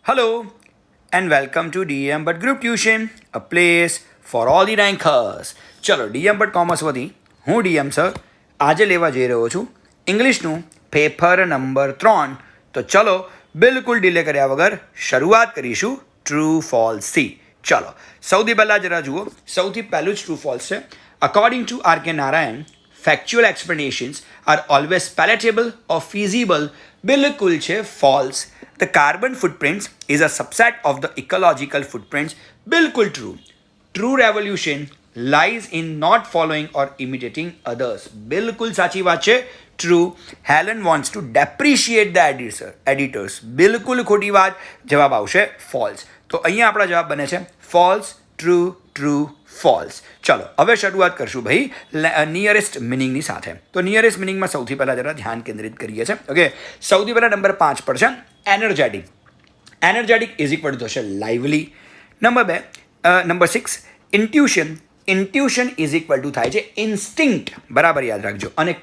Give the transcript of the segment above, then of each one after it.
Hello and welcome to DM But Group Tuition, a place for all the rankers. ચલો DM But commerce વતી હું DM sir આજે લેવા જઈ રહ્યો છું ઇંગ્લિશનું પેપર નંબર 3. તો ચલો બિલકુલ ડિલે કર્યા વગર શરૂઆત કરીશું ટ્રુ ફોલ્સથી. ચલો સૌથી પહેલાં જરા જુઓ, સૌથી પહેલું જ ટ્રુ ફોલ્સ છે. According to R K Narayan, factual explanations are always palatable or feasible. बिल्कुल છે false. The carbon footprints is a subset of the ecological footprints. बिल्कुल true. True revolution lies in not following or imitating others. बिल्कुल साची बात છે. True. Helen wants to depreciate the editors. बिल्कुल खोटी बात. જવાબ આવશે false. તો અહીંયા આપણા જવાબ બને છે false, true, true, ફોલ્સ. ચલો હવે શરૂઆત કરશું ભાઈ નિયરેસ્ટ મિનિંગની સાથે. તો નિયરેસ્ટ મિનિંગમાં સૌથી પહેલાં જરા ધ્યાન કેન્દ્રિત કરીએ છીએ. ઓકે, સૌથી પહેલાં નંબર 5 પર છે energetic. Energetic is equal to થશે lively. Number 6 intuition. Intuition is equal to થાય છે ઇન્સ્ટિંક્ટ. બરાબર યાદ રાખજો. અને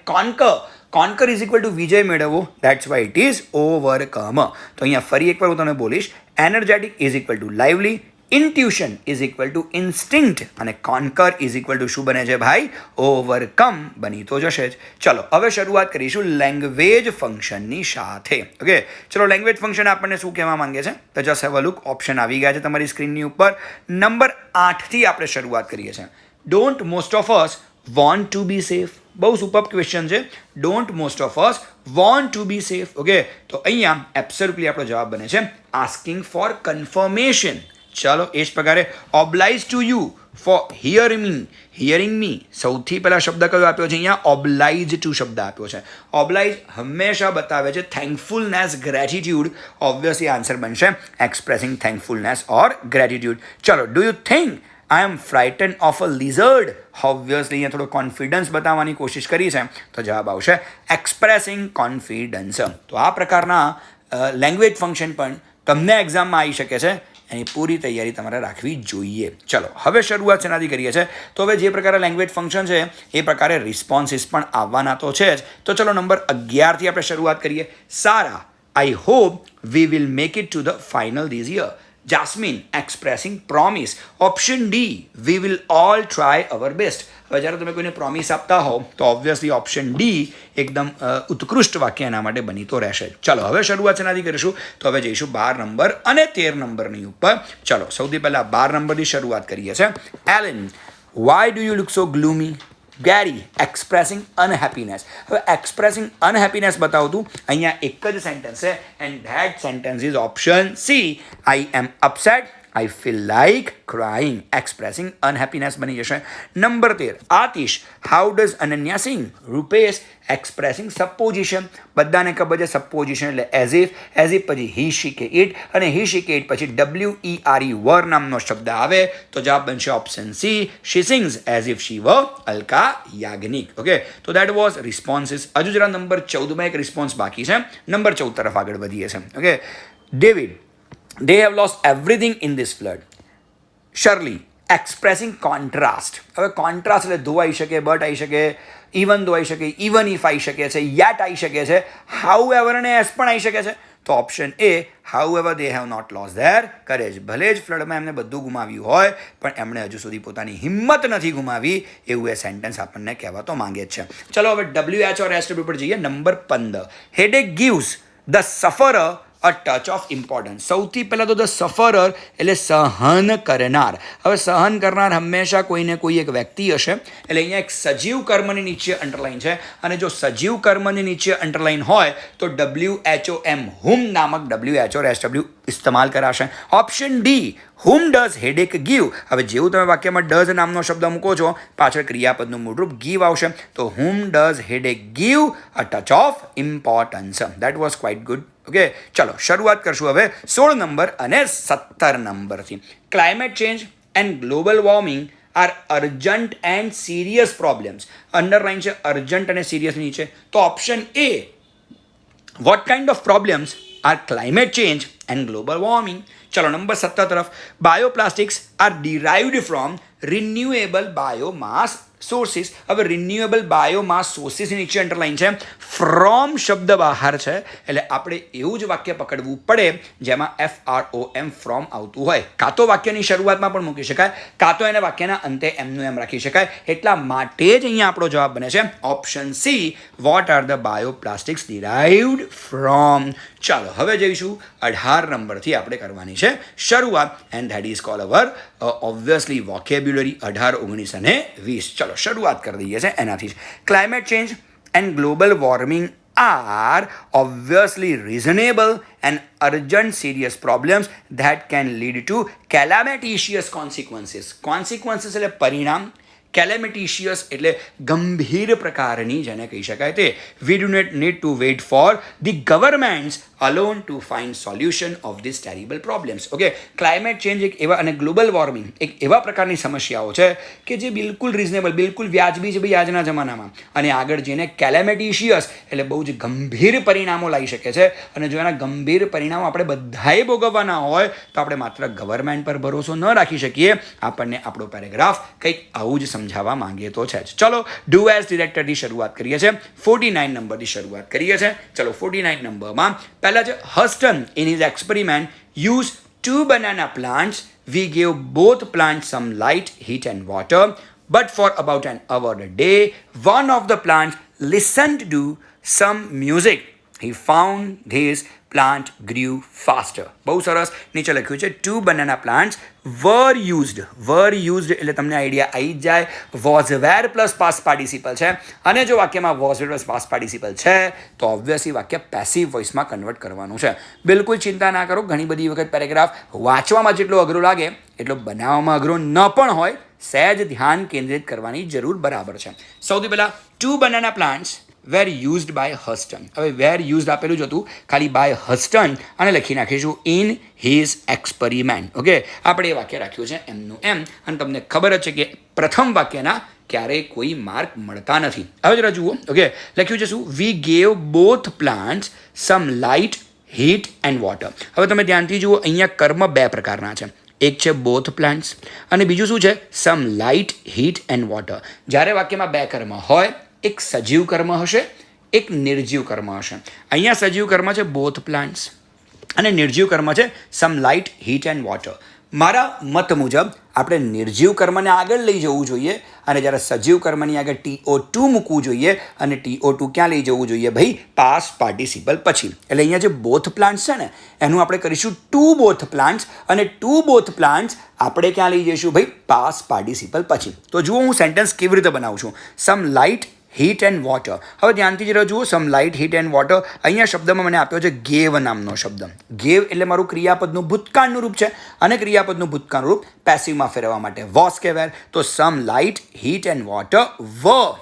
કોન્કર ઇઝ ઇક્વલ ટુ વિજય મેળવવો. That's why it is overcome. તો અહીંયા ફરી એકવાર હું તમને બોલીશ, energetic is equal to lively, intuition is equal to instinct અને કોન્કર ઇઝ ઇક્વલ ટુ શું બને છે ભાઈ? ઓવરકમ બની તો જશે જ. ચલો હવે શરૂઆત કરીશું લેંગ્વેજ ફંક્શનની સાથે. ઓકે, ચલો લેંગ્વેજ ફંક્શન આપણને શું કહેવા માંગે છે? તો just have a look. Option આવી ગયા છે તમારી સ્ક્રીનની ઉપર. નંબર 8થી આપણે શરૂઆત કરીએ છીએ. Don't most of us want to be safe. બહુ સુપર ક્વેશ્ચન છે. Don't most of us want to be safe. Okay, તો અહીંયા એબ્સોલ્યુટલી આપણો જવાબ બને છે આસ્કિંગ ફોર કન્ફર્મેશન. ચાલો એ જ પ્રકારે obliged to you for hearing me. સૌથી પહેલાં શબ્દ કયો આપ્યો છે અહીંયા? ઓબ્લાઇઝ ટુ શબ્દ આપ્યો છે. ઓબ્લાઇઝ હંમેશા બતાવે છે થેન્કફુલનેસ, ગ્રેટિટ્યુડ. ઓબ્વિયસલી આન્સર બનશે એક્સપ્રેસિંગ થેન્કફુલનેસ ઓર ગ્રેટિટ્યુડ. ચલો do you think I am frightened of a lizard. Obviously અહીંયા થોડો કોન્ફિડન્સ બતાવવાની કોશિશ કરી છે, તો જવાબ આવશે એક્સપ્રેસિંગ કોન્ફિડન્સ. તો આ પ્રકારના લેંગ્વેજ ફંક્શન પણ તમને એક્ઝામમાં આવી શકે છે. એની પૂરી તૈયારી તમારે રાખવી જોઈએ. ચલો હવે શરૂઆત શેનાથી કરીએ છીએ? તો હવે જે પ્રકારે લેંગ્વેજ ફંક્શન છે એ પ્રકારે રિસ્પોન્સીસ પણ આવવાના તો છે જ. તો ચલો નંબર 11થી આપણે શરૂઆત કરીએ. Sara, I hope we will make it to the final this year. Jasmine expressing promise. Option D, we will all try our best. હવે જ્યારે તમે કોઈને પ્રોમિસ આપતા હો તો ઓબ્વિયસલી ઓપ્શન ડી એકદમ ઉત્કૃષ્ટ વાક્ય એના માટે બની તો રહેશે. ચલો હવે શરૂઆત શેનાથી કરીશું? તો હવે જઈશું 12 નંબર અને 13 નંબરની ઉપર. ચલો સૌથી પહેલાં 12 નંબરની શરૂઆત કરીએ છીએ. Alan, why do you look so gloomy? Gary expressing unhappiness. હવે એક્સપ્રેસિંગ અનહેપીનેસ બતાવતું અહીંયા એક જ સેન્ટેન્સ છે and that sentence is option C, I am upset, I feel like crying. Expressing unhappiness બની જશે. Number 13 Atish, how does Ananya sing? Rupesh expressing supposition. બધાને ખબર છે સપોઝિશન એટલે એઝ ઇફ પછી હી શી કે ઇટ અને હી શી કે ઇટ પછી WERE વર નામનો શબ્દ આવે તો જવાબ બનશે option C, she sings as if she were Alka Yagnik. Okay, તો દેટ વોઝ રિસ્પોન્સીસ. હજુ જરા નંબર 14માં એક રિસ્પોન્સ બાકી છે. નંબર 14 તરફ આગળ વધીએ છીએ. Okay, David, they have lost everything in this flood. Shirley expressing contrast. હવે કોન્ટ્રાસ્ટ એટલે ધો આવી શકે, બટ આવી શકે, ઇવન ધો આવી શકે, ઇવન ઇફ આવી શકે છે, યેટ આવી શકે છે, હાઉ એવર અને એસ પણ આવી શકે છે. તો option A, however they have not lost their courage. ભલે જ ફ્લડમાં એમને બધું ગુમાવ્યું હોય પણ એમણે હજુ સુધી પોતાની હિંમત નથી ગુમાવી, એવું એ સેન્ટેન્સ આપણને કહેવા તો માંગે જ છે. ચલો હવે WHORSW પર જઈએ. Number 15 headache gives the sufferer a touch of importance. સૌથી પહેલાં તો ધ સફરર એટલે સહન કરનાર. હવે સહન કરનાર હંમેશા કોઈને કોઈ એક વ્યક્તિ હશે. એટલે અહીંયા એક સજીવ કર્મની નીચે અંડરલાઇન છે અને જો સજીવ કર્મની નીચે અંડરલાઇન હોય તો WHOM હુમ નામક WHORSW ઇસ્તેમાલ કરાશે. Option D, whom does headache give. હવે જેવું તમે વાક્યમાં ડઝ નામનો શબ્દ મૂકો છો પાછળ ક્રિયાપદનું મૂળરૂપ ગીવ આવશે. તો whom does headache give a touch of importance. That was quite good. Okay, ચલો શરૂઆત કરશું હવે 16 નંબર અને 17 નંબરથી. Climate change and global warming are urgent and serious problems. Underline છે અર્જન્ટ અને સિરિયસ નીચે. તો option A, what kind of problems are climate change and global warming. ચલો નંબર 17 તરફ. Bioplastics are derived from renewable biomass sources. હવે renewable biomass sources નીચે underline છે, from શબ્દ બહાર છે, એટલે આપણે એવું જ વાક્ય પકડવું પડે જેમાં FROM ફ્રોમ આવતું હોય. કાં તો વાક્યની શરૂઆતમાં પણ મૂકી શકાય, કાં તો એને વાક્યના અંતે એમનું એમ રાખી શકાય. એટલા માટે જ અહીંયા આપણો જવાબ બને છે option C, what are the bioplastics derived from. ચાલો હવે જઈશું 18 નંબરથી આપણે કરવાની છે શરૂઆત, and that is call our obviously vocabulary 18, 19 અને 20. ચલો શરૂઆત કરી દઈએ છે એનાથી જ. Climate change and global warming are obviously reasonable and urgent serious problems that can lead to calamitous consequences. Consequences એટલે પરિણામ, કેલેમિટિશિયસ એટલે ગંભીર પ્રકારની, જેને કહી શકાય તે. We do not need to wait for the governments alone to find solution of this terrible problems. Okay, climate change એક એવા અને ગ્લોબલ વોર્મિંગ એક એવા પ્રકારની સમસ્યાઓ છે કે જે બિલકુલ રિઝનેબલ, બિલકુલ વ્યાજબી છે ભાઈ આજના જમાનામાં, અને આગળ જઈને કેલેમિટિશિયસ એટલે બહુ જ ગંભીર પરિણામો લાવી શકે છે. અને જો એના ગંભીર પરિણામો આપણે બધાએ ભોગવવાના હોય તો આપણે માત્ર ગવર્મેન્ટ પર ભરોસો ન રાખી શકીએ. આપણને આપણો પેરેગ્રાફ કંઈક આવું જ સમજાવવા માંગીએ તો છે જ. ચલો ડુ એઝ ડિરેક્ટરથી શરૂઆત કરીએ છીએ, 49 નંબરથી શરૂઆત કરીએ છીએ. ચલો 49 નંબરમાં પહેલા છે Huston in his experiment use 2 banana plants. We gave both plants some light, heat and water, but for about an hour a day, one of the plants listened to some music. He found his plant grew faster. બહુ સરસ. નીચે લખ્યું છે 2 banana plants were used એટલે તમને idea આવી જ જાય. was were plus past participle છે, અને જો વાક્યમાં was were plus past participle છે તો ઓબ્વિયસલી વાક્ય પેસિવ વોઇસમાં કન્વર્ટ કરવાનું છે. બિલકુલ ચિંતા ના કરો, ઘણી બધી વખત પેરેગ્રાફ વાંચવામાં જેટલો અઘરો લાગે એટલો બનાવવામાં અઘરો ન પણ હોય. સહેજ ધ્યાન કેન્દ્રિત કરવાની જરૂર બરાબર છે. સૌથી પહેલાં 2 banana plants were used by Huston. હવે વેર યુઝડ આપેલું જ હતું, ખાલી બાય હસ્ટન અને લખી નાખીશું ઇન હિઝ એક્સપેરિમેન્ટ. ઓકે, આપણે એ વાક્ય રાખ્યું છે એમનું એમ, અને તમને ખબર જ છે કે પ્રથમ વાક્યના ક્યારેય કોઈ માર્ક મળતા નથી. હવે જરા જુઓ. ઓકે, લખ્યું છે શું? We gave both plants some light, heat and water. હવે તમે ધ્યાનથી જુઓ, અહીંયા કર્મ 2 પ્રકારના છે. એક છે બોથ પ્લાન્ટ્સ અને બીજું શું છે? સમ લાઇટ, હીટ એન્ડ વોટર. જ્યારે વાક્યમાં 2 કર્મ હોય, એક સજીવ કર્મ હશે, એક નિર્જીવ કર્મ હશે. અહીંયા સજીવ કર્મ છે બોથ પ્લાન્ટ્સ અને નિર્જીવ કર્મ છે સમ લાઇટ, હીટ એન્ડ વોટર. મારા મત મુજબ આપણે નિર્જીવ કર્મને આગળ લઈ જવું જોઈએ, અને જ્યારે સજીવ કર્મની આગળ TO2 મૂકવું જોઈએ, અને TO2 ક્યાં લઈ જવું જોઈએ ભાઈ? પાસ્ટ પાર્ટિસિપલ પછી. એટલે અહીંયા જે બોથ પ્લાન્ટ્સ છે ને એનું આપણે કરીશું 2 both plants, અને 2 both plants આપણે ક્યાં લઈ જઈશું ભાઈ? પાસ્ટ પાર્ટિસિપલ પછી. તો જુઓ હું સેન્ટેન્સ કેવી રીતે બનાવું છું. સમ લાઇટ, હીટ એન્ડ વોટર. હવે ધ્યાનથી જરા જુઓ, સમ લાઇટ, હીટ એન્ડ વોટર. અહીંયા શબ્દમાં મને આપ્યો છે ગેવ નામનો શબ્દ. ગેવ એટલે મારું ક્રિયાપદનું ભૂતકાળનું રૂપ છે, અને ક્રિયાપદનું ભૂતકાળનું રૂપ પેસિવમાં ફેરવવા માટે વોસ કહેવાય. તો some light, heat and water were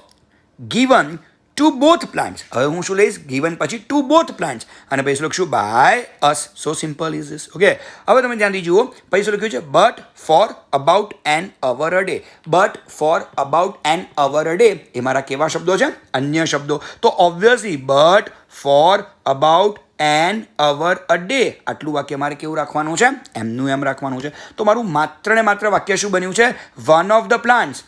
given to both plants. હવે હું શું લઈશ? given પછી to both plants, અને પછી લખશું by us. So simple is this. Okay, હવે તમે ધ્યાનથી જુઓ, પછી લખ્યું છે but for about an hour a day. but for about an hour a day એ મારા કેવા શબ્દો છે? અન્ય શબ્દો. તો obviously but for about an hour a day આટલું વાક્ય મારે કેવું રાખવાનું છે? એમનું એમ રાખવાનું છે. તો મારું માત્ર ને માત્ર વાક્ય શું બન્યું છે? one of the plants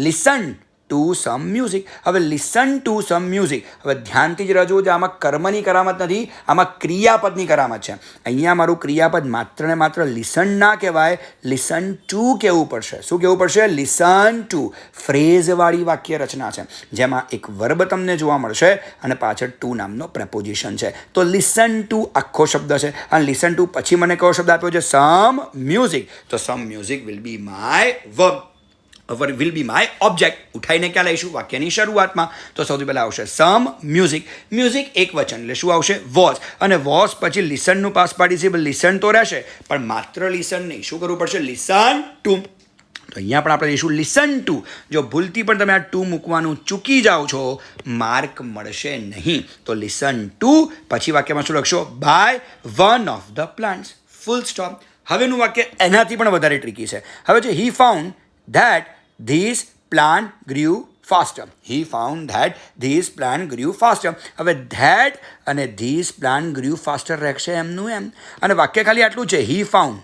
listen to some music. હવે લિસન ટુ સમ મ્યુઝિક. હવે ધ્યાનથી જ રજૂ છે, આમાં કર્મની કરામત નથી, આમાં ક્રિયાપદની કરામત છે. અહીંયા મારું ક્રિયાપદ માત્ર ને માત્ર લિસન ના કહેવાય, લિસન ટુ કહેવું પડશે. શું કહેવું પડશે? Listen to. ફ્રેઝવાળી વાક્ય રચના છે, જેમાં એક વર્બ તમને જોવા મળશે અને પાછળ ટુ નામનો પ્રપોઝિશન છે. તો લિસન ટુ આખો શબ્દ છે, અને લિસન ટુ પછી મને કયો શબ્દ આપ્યો છે? Some music. તો some music will be my verb, will be my object. ઉઠાઈને ક્યાં લઈશું? વાક્યની શરૂઆતમાં. તો સૌથી પહેલાં આવશે સમ મ્યુઝિક. મ્યુઝિક એક વચન એટલે શું આવશે? વોઝ. અને વોઝ પછી લિસનનું પાસ્ટ પાર્ટિસિપલ લિસન તો રહેશે, પણ માત્ર લિસન નહીં, શું કરવું પડશે? Listen to. તો અહીંયા પણ આપણે લઈશું લિસન ટુ. જો ભૂલથી પણ તમે આ ટુ મૂકવાનું ચૂકી જાઓ છો, માર્ક મળશે નહીં. તો લિસન ટુ પછી વાક્યમાં શું લખશો? By one of the plants. Full stop. હવેનું વાક્ય એનાથી પણ વધારે ટ્રિકી છે. હવે છે he found that these plant grew faster. He found that these plant grew faster. હવે that અને these plant grew faster રહેશે એમનું એમ, અને વાક્ય ખાલી આટલું છે. he found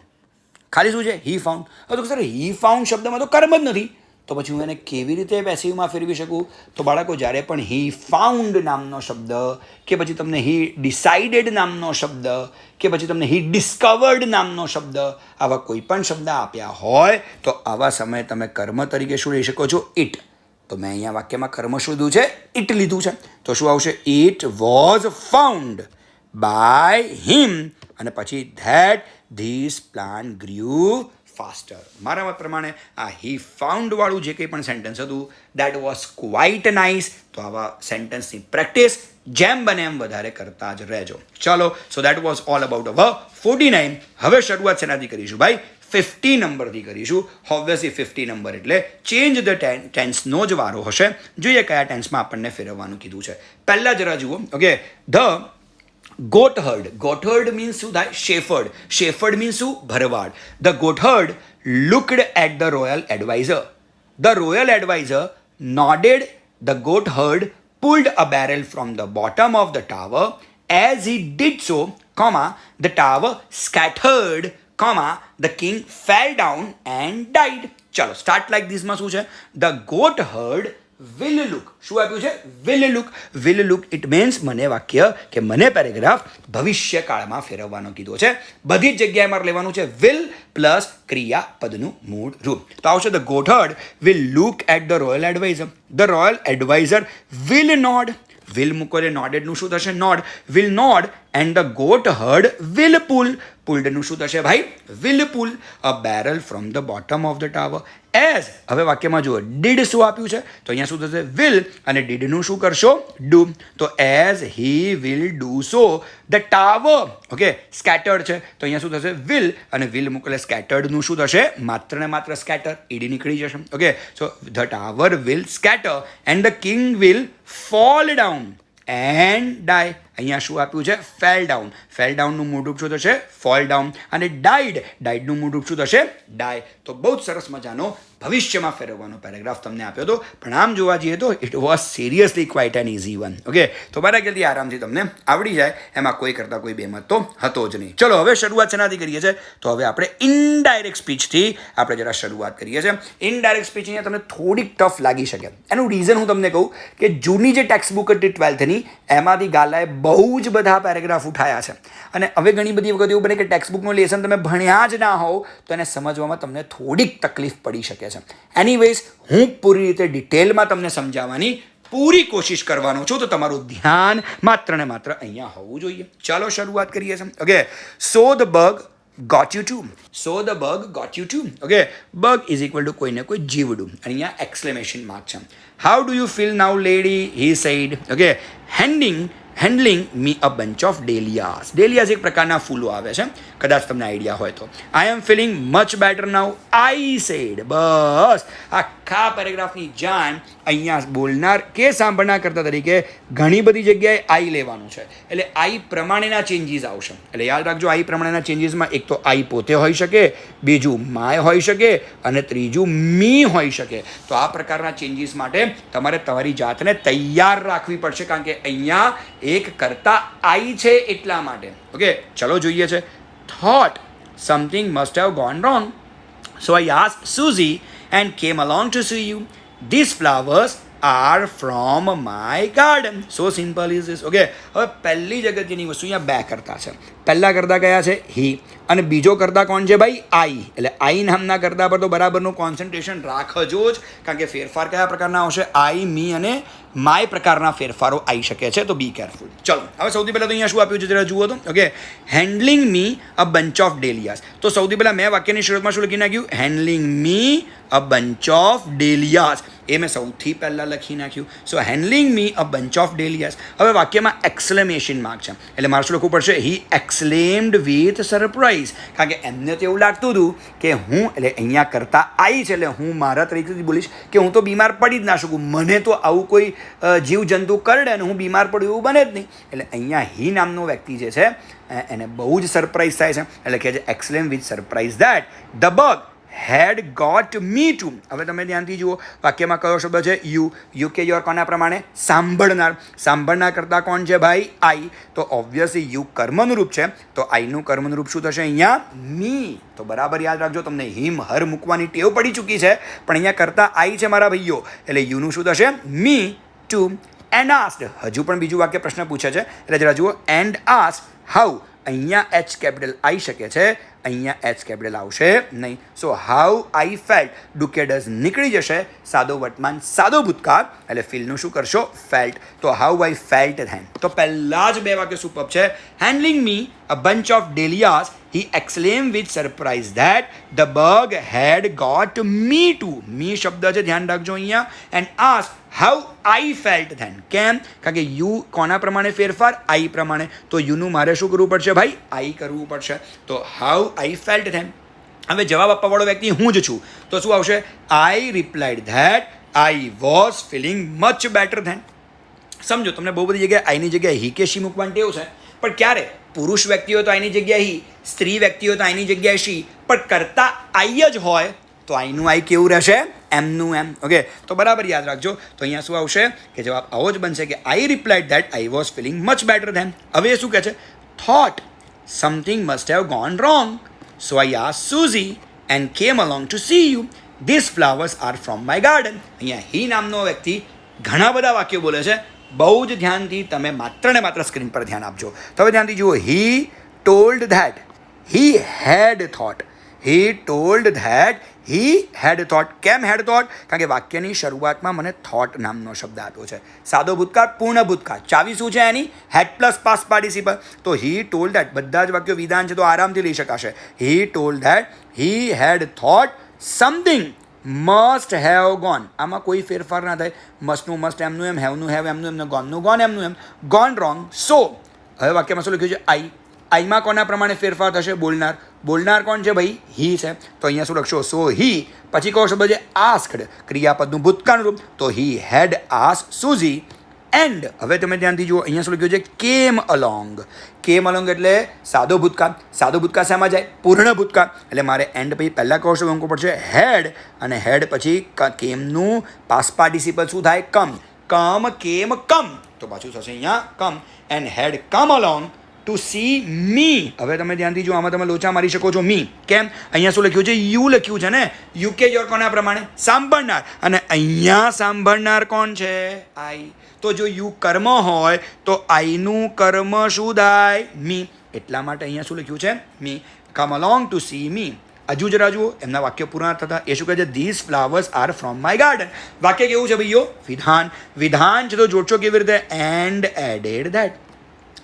ખાલી શું છે? he found. હવે તો સર he found શબ્દમાં તો કર્મ જ નથી, તો પછી હું એને કેવી રીતે પેસિવમાં ફેરવી શકું? તો બાળકો, જ્યારે પણ હી ફાઉન્ડ નામનો શબ્દ, કે પછી તમને હી ડિસાઇડેડ નામનો શબ્દ, કે પછી તમને હી ડિસ્કવર્ડ નામનો શબ્દ, આવા કોઈ પણ શબ્દ આપ્યા હોય તો આવા સમયે તમે કર્મ તરીકે શું લઈ શકો છો? ઇટ. તો મેં અહીંયા વાક્યમાં કર્મ શોધ્યું છે, ઇટ લીધું છે. તો શું આવશે? It was found by him, અને પછી that this plant grew faster. મારા મત પ્રમાણે આ હી ફાઉન્ડવાળું જે કંઈ પણ સેન્ટેન્સ હતું, દેટ વોઝ ક્વાઇટ નાઇસ. તો આવા સેન્ટેન્સની પ્રેક્ટિસ જેમ બને એમ વધારે કરતા જ રહેજો. ચલો, so that was all about અવર 49. હવે શરૂઆત શેનાથી કરીશું ભાઈ? 50 નંબરથી કરીશું. ઓબ્વિયસલી 50 નંબર એટલે ચેન્જ ધ ટેન્સનો જ વારો હશે. જોઈએ કયા ટેન્સમાં આપણને ફેરવવાનું કીધું છે. પહેલાં જરા જુઓ. Okay, the goatherd. Goatherd means શું થાય? Shepherd. Shepherd means શું? ભરવાડ. The goatherd looked at the royal advisor. The royal advisor nodded. The goatherd pulled a barrel from the bottom of the tower. As he did so, the tower scattered, the king fell down and died. ચલો, start like this માં શું છે? The goatherd will look. શું આપ્યું છે? will look. will look it means મને વાક્ય કે મને પેરેગ્રાફ ભવિષ્યકાળમાં ફેરવવાનો કીધો છે. બધી જ જગ્યાએ મારે લેવાનું છે will પ્લસ ક્રિયાપદનું મૂળ રૂપ. તો આવશે the goatherd will look at the royal advisor. The royal advisor will nod. will મૂકો એટલે nodded નું શું થશે? nod. will nod and the goatherd will pull. pulled નું શું થશે ભાઈ? will pull a barrel from the bottom of the tower. as હવે વાક્યમાં જુઓ, did શું આપ્યું છે? તો અહીંયા શું થશે? will, અને did નું શું કરશો? do. તો as he will do so, the tower, okay, scattered છે તો અહીંયા શું થશે? will, અને will મૂકો એટલે scattered નું શું થશે? માત્ર ને માત્ર scatter, ed નીકળી જશે. Okay, so the tower will scatter and the king will fall down and die. અહીંયા શું આપ્યું છે? fell down. fell down નું મૂળરૂપ શું થશે? fall down. અને died. died નું મૂળરૂપ શું થશે? die. તો બહુ જ સરસ મજાનો ભવિષ્યમાં ફેરવવાનો પેરેગ્રાફ તમને આપ્યો હતો. પણ આમ જોવા જઈએ તો it was seriously quite N easy one. Okay, તો મારા ખ્યાલથી આરામથી તમને આવડી જાય, એમાં કોઈ કરતાં કોઈ બેમત તો હતો જ નહીં. ચલો, હવે શરૂઆત શેનાથી કરીએ છીએ? તો હવે આપણે ઇનડાયરેક્ટ સ્પીચથી આપણે જરા શરૂઆત કરીએ છીએ. ઇનડાયરેક્ટ સ્પીચ અહીંયા તમને થોડીક ટફ લાગી શકે. એનું રીઝન હું તમને કહું કે જૂની જે ટેક્સ્ટ બુક હતી 12થની, એમાંથી ગાલાએ બહુ જ બધા પેરેગ્રાફ ઉઠાયા છે. અને હવે ઘણી બધી વખત એવું બને કે ટેક્સ્ટ બુકનું લેસન તમે ભણ્યા જ ના હોવ તો એને સમજવામાં તમને થોડીક તકલીફ પડી શકે છે. એનીવેઝ, હું પૂરી રીતે ડિટેલમાં તમને સમજાવવાની પૂરી કોશિશ કરવાનો છું, તો તમારું ધ્યાન માત્ર ને માત્ર અહીંયા હોવું જોઈએ. ચાલો શરૂઆત કરીએ છીએ. Okay, so the bug got you too. So the bug got you too. Okay, bug is equal to કોઈ ને કોઈ જીવડું, અને અહીંયા એક્સક્લેમેશન માર્ક છે. How do you feel now lady? He said. Okay, handling me a bunch of dahlias. Dahlias એક પ્રકારના ફૂલો આવે છે, કદાચ તમને આઈડિયા હોય તો. I am feeling much better now, I said. બસ આખા પેરેગ્રાફની જાણ અહીંયા બોલનાર કે સાંભળનાર કરતા તરીકે ઘણી બધી જગ્યાએ આઈ લેવાનું છે. એટલે આઈ પ્રમાણેના ચેન્જીસ આવશે. એટલે યાદ રાખજો, આઈ પ્રમાણેના ચેન્જીસમાં એક તો આઈ પોતે હોઈ શકે, બીજું માય હોઈ શકે, અને ત્રીજું મી હોઈ શકે. તો આ પ્રકારના ચેન્જીસ માટે તમારે તમારી જાતને તૈયાર રાખવી પડશે, કારણ કે અહીંયા એક કરતા આઈ છે એટલા માટે. ઓકે, ચલો જોઈએ છે. Thought something must have gone wrong, so I asked Susie and came along to see you. These flowers are from my garden. So simple is this. Okay, હવે પહેલી જ અગત્યની વસ્તુ અહીંયા બે કરતા છે. પહેલા કરતા કયા છે? હી, અને બીજો કરતા કોણ છે ભાઈ? આઈ. એટલે આઈ નામના કરતા પર તો બરાબરનું કોન્સન્ટ્રેશન રાખજો જ, કારણ કે ફેરફાર કયા પ્રકારના આવશે? આઈ, મી અને માય પ્રકારના ફેરફારો આવી શકે છે, તો બી કેરફુલ. ચલો, હવે સૌથી પહેલાં તો અહીંયા શું આપ્યું છે જરા જુઓ તો. Okay, handling me a bunch of dahlias. તો સૌથી પહેલાં મેં વાક્યની શરૂઆતમાં શું લખી નાખ્યું? Handling me a bunch of dahlias. એ મેં સૌથી પહેલાં લખી નાખ્યું. So handling me a bunch of dahlias. હવે વાક્યમાં એક્સક્લેમેશન માર્ક છે, એટલે મારે શું લખવું પડશે? હી એક્સક્લેમ્ડ વિથ સરપ્રાઇઝ. કારણ કે એમને તો એવું લાગતું હતું કે હું, એટલે અહીંયા કરતા આઈ છે, એટલે હું મારા તરીકેથી બોલીશ કે હું તો બીમાર પડી જ ના શકું, મને તો આવું કોઈ જીવજંતુ કરડે અને હું બીમાર પડું એવું બને જ નહીં. એટલે અહીંયા હી નામનો વ્યક્તિ જે છે એને બહુ જ સરપ્રાઇઝ થાય છે, એટલે કે exclaim with surprise that the bug had got me to. હવે તમે ધ્યાનથી જુઓ વાક્યમાં કયો શબ્દ છે યુ. યુ કે યોર કોના પ્રમાણે સાંભળનાર. સાંભળનાર કરતાં કોણ છે ભાઈ આઈ. તો ઓબ્વિયસલી યુ કર્મનું રૂપ છે તો આઈનું કર્મનું રૂપ શું થશે અહીંયા મી. તો બરાબર યાદ રાખજો, તમને હિમ હર મૂકવાની ટેવ પડી ચૂકી છે પણ અહીંયા કરતાં આઈ છે મારા ભાઈઓ એટલે યુનું શું થશે મી ટુ. એન્ડ આસ્ડ, હજુ પણ બીજું વાક્ય પ્રશ્ન પૂછે છે એટલે જરા જુઓ. એન્ડ આસ્ડ હાઉ, અહીંયા એચ કેપિટલ આવી શકે છે, અહીંયા એચ કેપિટલ આવશે નહીં. So how I felt, do કે ડઝ નીકળી જશે, સાદો વર્તમાન સાદો ભૂતકાળ એટલે ફીલનું શું કરશો ફેલ્ટ. તો હાઉ આઈ ફેલ્ટ ધેન. તો પહેલાં જ બે વાક્ય સુપર છે. Handling me a bunch of dahlias, he exclaimed with surprise that the bug had got me too. Me શબ્દ છે ધ્યાન રાખજો અહીંયા. and asked how I felt then. કેમ? કારણ કે યુ કોના પ્રમાણે ફેરફાર આઈ પ્રમાણે, તો યુનું મારે શું કરવું પડશે ભાઈ આઈ કરવું પડશે. તો હાઉ આઈ ફેલ્ટ then. હવે જવાબ આપવાવાળો વ્યક્તિ હું જ છું તો શું આવશે I replied that I was feeling much better then. સમજો તમને બહુ બધી જગ્યાએ આઈની જગ્યાએ હી કે શી મૂકવાની ટેવ છે પણ ક્યારે પુરુષ વ્યક્તિ હોય તો આઈની જગ્યાએ હી, સ્ત્રી વ્યક્તિ હોય તો આઈની જગ્યાએ શી, પણ કરતા આઈ જ હોય તો આઈનું આઈ કેવું રહેશે એમનું એમ. ઓકે તો બરાબર યાદ રાખજો. તો અહીંયા શું આવશે કે જવાબ આવો જ બનશે કે I replied that I was feeling much better then. હવે એ શું કહે છે thought something must have gone wrong so I asked Susie and came along to see you. This flowers are from my garden. અહીંયા he નામનો વ્યક્તિ ઘણા બધા વાક્યો બોલે છે, બહુ જ ધ્યાનથી તમે માત્ર ને માત્ર સ્ક્રીન પર ધ્યાન આપજો. તો હવે ધ્યાનથી જુઓ. He told that he had thought. He told that he had thought. કેમ હેડ થોટ? કારણ કે વાક્યની શરૂઆતમાં મને થોટ નામનો શબ્દ આપ્યો છે. સાદો ભૂતકાળ પૂર્ણ ભૂતકાળ, ચાવી શું છે એની હેડ પ્લસ પાસ્ટ પાર્ટિસિપલ. તો હી ટોલ્ડ ધેટ, બધા જ વાક્યો વિધાન છે તો આરામથી લઈ શકાશે. He told that he had thought something must have gone. આમાં કોઈ ફેરફાર ના થાય. મસ્ટનું મસ્ટ એમનું એમ, હેવનું હેવ એમનું એમ, ગોનનું ગોન એમનું એમ, ગોન રોંગ. સો હવે વાક્યમાં શું લખ્યું છે આઈ. આઈમાં કોના પ્રમાણે ફેરફાર થશે બોલનાર. બોલનાર કોણ છે ભાઈ હી છે તો અહીંયા શું લખશો સો હી પછી કયો શબ્દ છે આસ્કડ, ક્રિયાપદનું ભૂતકાળનું રૂપ તો હી હેડ આસ્ક્ડ સુઝી. એન્ડ હવે તમે ધ્યાનથી જુઓ અહીંયા શું લખ્યું છે કેમ અલોંગ. કેમ અલોંગ એટલે સાદો ભૂતકાળ. સાદો ભૂતકાળ શામાં જાય પૂર્ણ ભૂતકાળ એટલે મારે એન્ડ પછી પહેલાં કયો શબ્દ મૂકવો પડશે હેડ, અને હેડ પછી કેમનું પાસ્ટ પાર્ટિસિપલ શું થાય કમ. કમ કેમ કમ તો પાછું થશે અહીંયા come. And had come along to see me. હવે તમે ધ્યાનથી જુઓ આમાં તમે લોચા મારી શકો છો મી. કેમ? અહીંયા શું લખ્યું છે યુ લખ્યું છે ને. યુ કે યોર કોના પ્રમાણે સાંભળનાર, અને અહીંયા સાંભળનાર કોણ છે આઈ. તો જો યુ કર્મ હોય તો આઈનું કર્મ શું થાય મી. એટલા માટે અહીંયા શું લખ્યું છે me. Come along to see me. હજુ જરા જુઓ એમના વાક્ય પૂરા થતા એ શું કહે છે this flowers are from my garden. વાક્ય કેવું છે ભાઈઓ વિધાન. વિધાન છે તો જોડશો કેવી રીતે એન્ડ એડેડ ધેટ.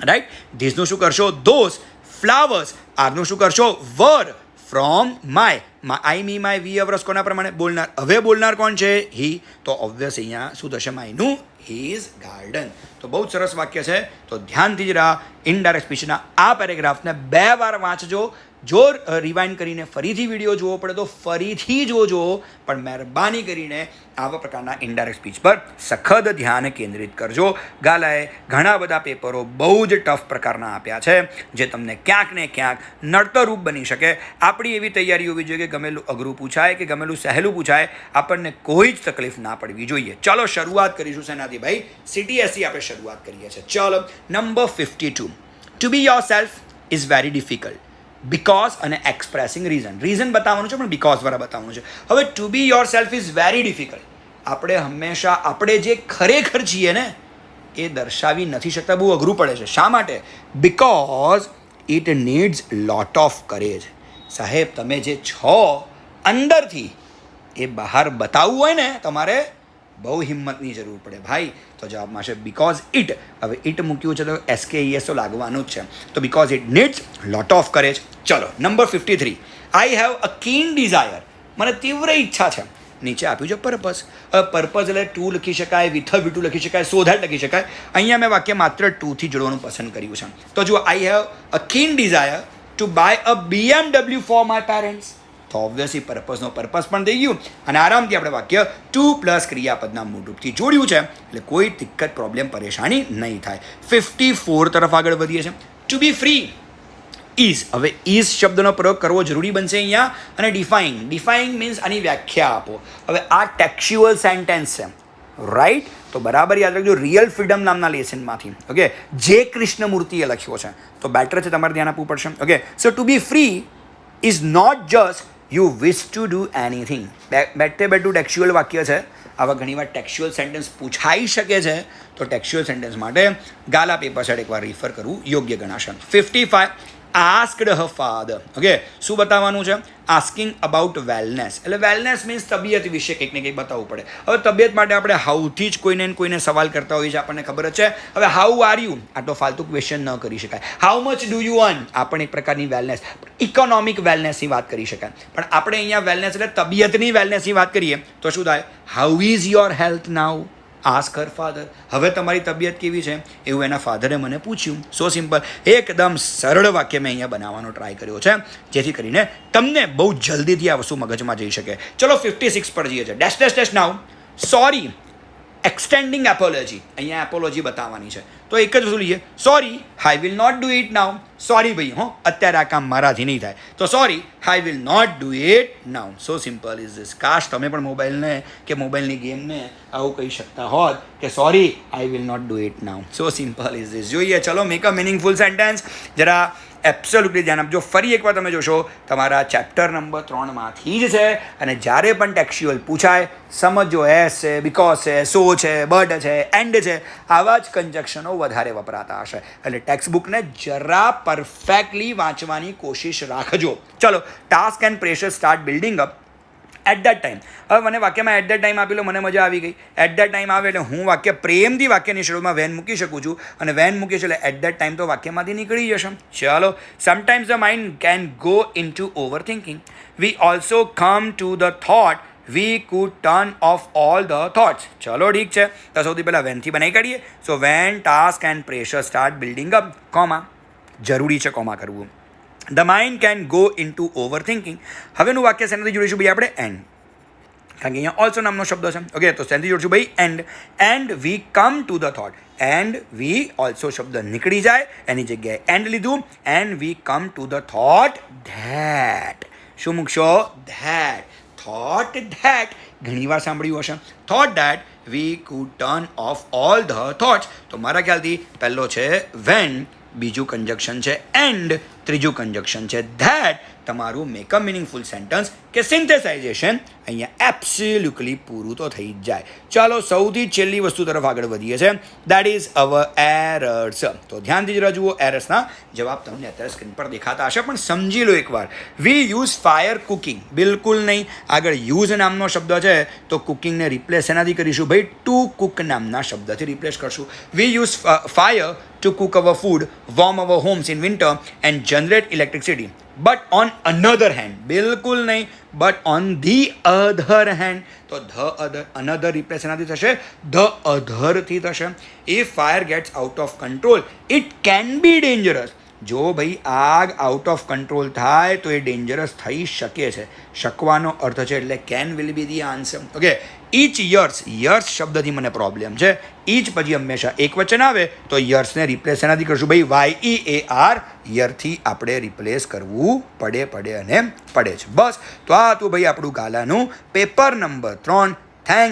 રાઈટ. ધીસનું શું કરશો ધોસ. ફ્લાવર્સ આરનું શું કરશો were. From my. I me my we ours કોના પ્રમાણે બોલનાર. હવે બોલનાર કોણ છે હી તો ઓબ્વિયસ અહીંયા શું થશે માયનું હીઝ ગાર્ડન. તો બહુ જ સરસ વાક્ય છે તો ધ્યાનથી જ રહા. ઇનડાયરેક્ટ સ્પીચના આ પેરેગ્રાફને 2 વાર વાંચજો. જો રિવાઇન્ડ કરીને ફરીથી વિડીયો જોવો પડે તો ફરીથી જોજો, પણ મહેરબાની કરીને આવા પ્રકારના ઇનડાયરેક્ટ સ્પીચ પર સખત ધ્યાન કેન્દ્રિત કરજો. ગાલાએ ઘણા બધા પેપરો બહુ જ ટફ પ્રકારના આપ્યા છે જે તમને ક્યાંક ને ક્યાંક નડતરરૂપ બની શકે. આપણી એવી તૈયારી હોવી જોઈએ કે ગમેલું અઘરું પૂછાય કે ગમેલું સહેલું પૂછાય આપણને કોઈ જ તકલીફ ના પડવી જોઈએ. ચાલો શરૂઆત કરીશું શેનાથી ભાઈ CTSE આપણે શરૂઆત કરીએ છીએ. ચાલો number 52. To be yourself is very difficult because અને એક્સપ્રેસિંગ રીઝન. રીઝન બતાવવાનું છે પણ બિકોઝ વાળા બતાવવાનું છે. હવે to be yourself is very difficult. આપણે હંમેશા આપણે જે ખરેખર છીએ ને એ દર્શાવી નથી શકતા, બહુ અઘરું પડે છે. શા માટે? Because it needs lot of courage. સાહેબ તમે જે છો અંદરથી એ બહાર બતાવવું હોય ને તમારે બહુ હિંમતની જરૂર પડે ભાઈ. તો જવાબમાં છે બિકોઝ ઇટ. હવે ઇટ મૂક્યું છે તો SKES તો લાગવાનું જ છે. તો because it needs lot of courage. ચલો number 53. I have a keen desire. મને તીવ્ર ઈચ્છા છે. નીચે આપ્યું છે પર્પઝ. હવે પર્પઝ એટલે ટુ લખી શકાય, વિથ ટુ લખી શકાય, સો ધેટ લખી શકાય. અહીંયા મેં વાક્ય માત્ર ટુથી જોડવાનું પસંદ કર્યું છે. તો જુઓ I have a keen desire to buy a BMW for my parents. તો ઓબ્વિયસલી પર્પઝનો પર્પઝ પણ થઈ ગયું અને આરામથી આપણે વાક્ય ટુ પ્લસ ક્રિયાપદના મૂળરૂપથી જોડ્યું છે એટલે કોઈ દિક્કત પ્રોબ્લેમ પરેશાની નહીં થાય. 54 તરફ આગળ વધીએ છીએ. To be free is. હવે ઇઝ શબ્દનો પ્રયોગ કરવો જરૂરી બનશે અહીંયા. અને ડિફાઇંગ મીન્સ આની વ્યાખ્યા આપો. હવે આ ટેક્સ્ચ્યુઅલ સેન્ટેન્સ છે, રાઈટ? તો બરાબર યાદ રાખજો, રિયલ ફ્રીડમ નામના લેસનમાંથી. ઓકે, જે કૃષ્ણમૂર્તિએ લખ્યો છે, તો બેટર છે તમારે ધ્યાન આપવું પડશે. Okay, so to be free is not just you wish to do anything. બેઠે બેઠું ટેક્સ્ચ્યુઅલ વાક્ય છે. આવા ઘણીવાર ટેક્સ્ચ્યુઅલ સેન્ટેન્સ પૂછાઈ શકે છે, તો ટેક્સ્ચ્યુઅલ સેન્ટેન્સ માટે ગાલા પેપર સાઈડ એકવાર રિફર કરવું યોગ્ય ગણાશે. 55 આસ્કડ હર ફાધર. ઓકે, શું બતાવવાનું છે? Asking about wellness. એટલે વેલનેસ મીન્સ તબિયત વિશે કંઈક ને કંઈક બતાવવું પડે. હવે તબિયત માટે આપણે હાઉથી જ કોઈને સવાલ કરતા હોઈએ છીએ, આપણને ખબર જ છે. હવે હાઉ આર યુ, આટલો ફાલતુ ક્વેશ્ચન ન કરી શકાય. How much do you earn, આ પણ એક પ્રકારની વેલનેસ, ઇકોનોમિક વેલનેસની વાત કરી શકાય. પણ આપણે અહીંયા વેલનેસ એટલે તબિયતની વેલનેસની વાત કરીએ તો શું થાય? How is your health now? Ask her father. હવે તમારી તબિયત કેવી છે એવું એના ફાધરે મને પૂછ્યું. સો સિમ્પલ, એકદમ સરળ વાક્ય મેં અહીંયા બનાવવાનો ટ્રાય કર્યો છે, જેથી કરીને તમને બહુ જલ્દીથી આ વસ્તુ મગજમાં જઈ શકે. ચલો 56 પર જઈએ છે. Dash dash dash now sorry extending apology. અહીંયા એપોલોજી બતાવવાની છે, તો એક જ વસ્તુ લઈએ. Sorry, I will not do it now. સોરી ભાઈ, અત્યારે આ કામ મારાથી નહીં થાય, તો sorry, I will not do it now. So simple is this. કાશ તમે પણ મોબાઈલને કે મોબાઈલની ગેમને આવું કહી શકતા હોત કે sorry, I will not do it now. So simple is this. જોઈએ, ચલો મેક અ મિનિંગફુલ સેન્ટેન્સ. જરા એબ્સોલ્યુટલી ધ્યાન આપજો. ફરી એકવાર તમે જોશો, તમારા ચેપ્ટર નંબર 3માંથી જ છે. અને જ્યારે પણ ટેક્સ્ચ્યુઅલ પૂછાય, સમજો એસ છે, બીકોઝ છે, સો છે, બટ છે, એન્ડ છે, આવા જ કંજક્શનો વધારે વપરાતા હશે. એટલે ટેક્સ્ટ બુકને જરા પરફેક્ટલી વાંચવાની કોશિશ રાખજો. ચલો, task and pressure start building up at that time. હવે મને વાક્યમાં એટ દેટ ટાઈમ આપી લો, મને મજા આવી ગઈ. એટ દેટ ટાઈમ આવે એટલે હું વાક્ય પ્રેમથી વાક્યની શરૂઆતમાં વેન મૂકી શકું છું, અને વેન મૂકીશ એટલે એટ દેટ ટાઈમ તો વાક્યમાંથી નીકળી જશે. ચાલો, sometimes the mind can go in to overthinking. We also come to the thought we could turn off all the thoughts. ચલો ઠીક છે, તો સૌથી પહેલાં વેનથી બનાવી કાઢીએ. So when task and pressure start building up, comma, જરૂરી છે કોમા કરવું. The mind can go in to overthinking. હવેનું વાક્ય શેનાથી જોડીશું ભાઈ આપણે? એન્ડ. કારણ કે અહીંયા ઓલ્સો નામનો શબ્દ છે. ઓકે, તો શેનાથી જોડીશું ભાઈ? And. And we come to the thought. And we also શબ્દ નીકળી જાય, એની જગ્યાએ એન્ડ લીધું. And we come to the thought that. શું મૂકશો? ધેટ. થોટ ધેટ ઘણીવાર સાંભળ્યું હશે. Thought that we could turn off all the thoughts. તો મારા ખ્યાલથી પહેલો છે વેન, બીજું કંજક્શન છે એન્ડ, ત્રીજું કંજક્શન છે ધેટ. તમારું મેક અ મિનિંગફુલ સેન્ટન્સ કે સિન્થેસાઇઝેશન અહીંયા એબ્સોલ્યુટલી પૂરું તો થઈ જ જાય. ચાલો, સૌથી છેલ્લી વસ્તુ તરફ આગળ વધીએ છે. That is our errors. તો ધ્યાનથી જરા જુઓ, એરર્સના જવાબ તમને અત્યારે સ્ક્રીન પર દેખાતા હશે, પણ સમજી લો એકવાર. વી યુઝ ફાયર કુકિંગ. બિલકુલ નહીં. આગળ યુઝ નામનો શબ્દ છે, તો કુકિંગને રિપ્લેસ એનાથી કરીશું ભાઈ? ટુ કુક નામના શબ્દથી રિપ્લેસ કરશું. વી use fire to cook our food, warm our homes in winter and generate electricity. But on another hand, બિલકુલ નહીં, but on the other hand, તો another replace એનાથી થશે? the other થી થશે. If fire gets out of control, it can be dangerous. જો ભાઈ આગ આઉટ ઓફ કંટ્રોલ થાય તો એ ડેન્જરસ થઈ શકે છે. શકવાનો અર્થ છે, એટલે can will be the answer. Okay, each years. Years શબ્દથી મને પ્રોબ્લેમ છે. ઈચ પછી હંમેશા એક વચન આવે તો યર્સને રિપ્લેસ એનાથી કરશું ભાઈ? YEAR. યરથી આપણે રિપ્લેસ કરવું પડે અને પડે છે. બસ, તો આ હતું ભાઈ આપણું ગાલાનું પેપર નંબર 3. થેન્ક્સ.